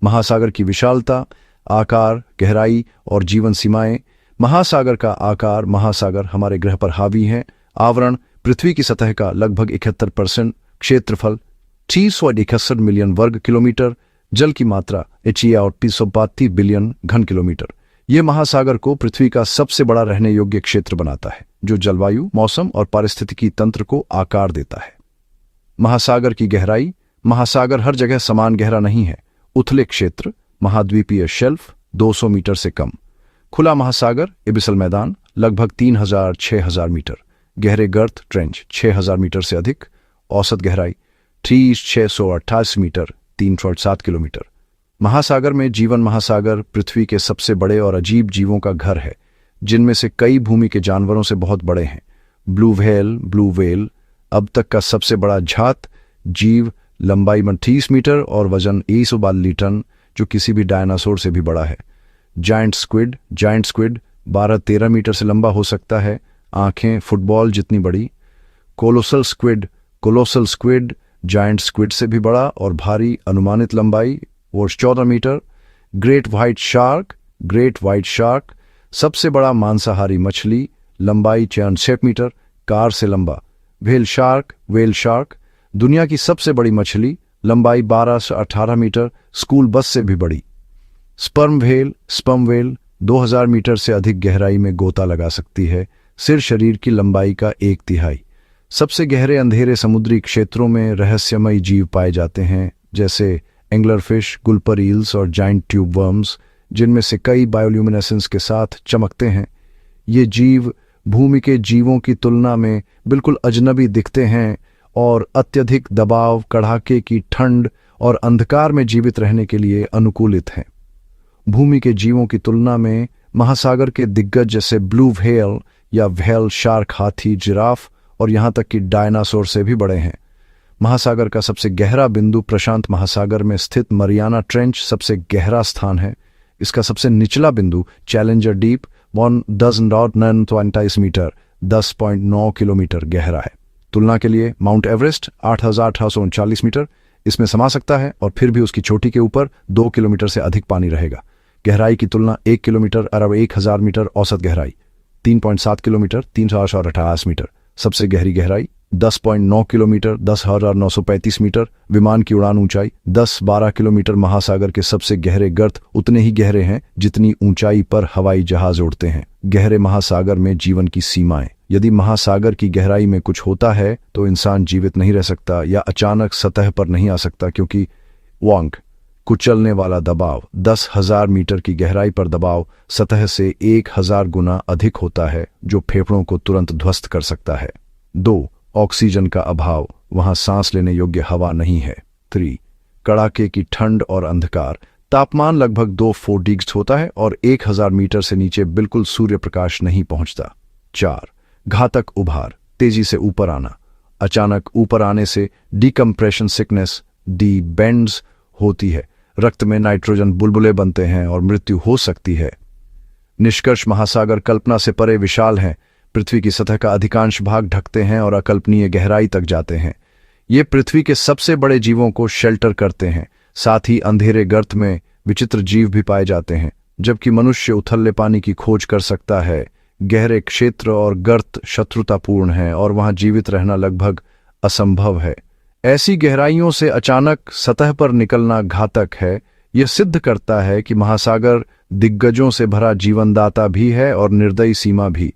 महासागर की विशालता, आकार, गहराई और जीवन सीमाएं। महासागर का आकार। महासागर हमारे ग्रह पर हावी हैं। आवरण। पृथ्वी की सतह का लगभग 71%। क्षेत्रफल 361 मिलियन वर्ग किलोमीटर। जल की मात्रा 332 बिलियन घन किलोमीटर। यह महासागर को पृथ्वी का सबसे बड़ा रहने योग्य क्षेत्र बनाता है, जो जलवायु, मौसम और पारिस्थितिकी तंत्र को आकार देता है। महासागर की गहराई। महासागर हर जगह समान गहरा नहीं है। उथले क्षेत्र, महाद्वीपीय शेल्फ 200 मीटर से कम। खुला महासागर, एबिसल मैदान लगभग 3000-6000 मीटर। गहरे गर्त, ट्रेंच 6000 मीटर से अधिक। औसत गहराई 628 मीटर 3.7 किलोमीटर। महासागर में जीवन। महासागर पृथ्वी के सबसे बड़े और अजीब जीवों का घर है, जिनमें से कई भूमि के जानवरों से बहुत बड़े हैं। ब्लू व्हेल अब तक का सबसे बड़ा झात जीव, लंबाई 30 मीटर और वजन 142 टन, जो किसी भी डायनासोर से भी बड़ा है। जायंट स्क्विड 12-13 मीटर से लंबा हो सकता है। आंखें फुटबॉल जितनी बड़ी। कोलोसल स्क्विड जायंट स्क्विड से भी बड़ा और भारी। अनुमानित लंबाई 14 मीटर। ग्रेट व्हाइट शार्क सबसे बड़ा मांसाहारी मछली, लंबाई 66 मीटर, कार से लंबा। व्हेल शार्क दुनिया की सबसे बड़ी मछली, लंबाई 12 से 18 मीटर, स्कूल बस से भी बड़ी। स्पर्म व्हेल 2000 मीटर से अधिक गहराई में गोता लगा सकती है। सिर शरीर की लंबाई का 1/3। सबसे गहरे अंधेरे समुद्री क्षेत्रों में रहस्यमयी जीव पाए जाते हैं, जैसे एंगलरफिश, गुलपर ईल्स और जाइंट ट्यूब वर्म्स, जिनमें से कई बायोल्यूमिनेसेंस के साथ चमकते हैं। ये जीव भूमि के जीवों की तुलना में बिल्कुल अजनबी दिखते हैं और अत्यधिक दबाव, कड़ाके की ठंड और अंधकार में जीवित रहने के लिए अनुकूलित हैं। भूमि के जीवों की तुलना में महासागर के दिग्गज जैसे ब्लू व्हेल या व्हेल शार्क हाथी, जिराफ और यहां तक कि डायनासोर से भी बड़े हैं। महासागर का सबसे गहरा बिंदु प्रशांत महासागर में स्थित मरियाना ट्रेंच सबसे गहरा स्थान है। इसका सबसे निचला बिंदु चैलेंजर डीप 10.9 मीटर 10.9 किलोमीटर गहरा है। तुलना के लिए माउंट एवरेस्ट 8839 मीटर इसमें समा सकता है और फिर भी उसकी चोटी के ऊपर 2 किलोमीटर से अधिक पानी रहेगा। गहराई की तुलना 1 किलोमीटर अरब 1000 मीटर। औसत गहराई 3.7 किलोमीटर 388 मीटर। सबसे गहरी गहराई 10.9 किलोमीटर 10,935 मीटर। विमान की उड़ान ऊंचाई 10-12 किलोमीटर। महासागर के सबसे गहरे गर्त उतने ही गहरे हैं जितनी ऊंचाई पर हवाई जहाज उड़ते हैं। गहरे महासागर में जीवन की सीमाएं। यदि महासागर की गहराई में कुछ होता है तो इंसान जीवित नहीं रह सकता या अचानक सतह पर नहीं आ सकता, क्योंकि वांग कुचलने वाला दबाव 10,000 मीटर की गहराई पर दबाव सतह से 1000 गुना अधिक होता है, जो फेफड़ों को तुरंत ध्वस्त कर सकता है। 2. ऑक्सीजन का अभाव, वहां सांस लेने योग्य हवा नहीं है। 3. कड़ाके की ठंड और अंधकार, तापमान लगभग 2 डिग्री होता है और 1000 मीटर से नीचे बिल्कुल सूर्य प्रकाश नहीं पहुंचता। 4. घातक उभार, तेजी से ऊपर आना। अचानक ऊपर आने से डिकम्प्रेशन सिकनेस बेंड्स होती है। रक्त में नाइट्रोजन बुलबुले बनते हैं और मृत्यु हो सकती है। निष्कर्ष, महासागर कल्पना से परे विशाल हैं। पृथ्वी की सतह का अधिकांश भाग ढकते हैं और अकल्पनीय गहराई तक जाते हैं। ये पृथ्वी के सबसे बड़े जीवों को शेल्टर करते हैं। साथ ही अंधेरे गर्त में विचित्र जीव भी पाए जाते हैं। जबकि मनुष्य उथले पानी की खोज कर सकता है, गहरे क्षेत्र और गर्त शत्रुतापूर्ण हैं और वहां जीवित रहना लगभग असंभव है। ऐसी गहराइयों से अचानक सतह पर निकलना घातक है। यह सिद्ध करता है कि महासागर दिग्गजों से भरा जीवनदाता भी है और निर्दयी सीमा भी।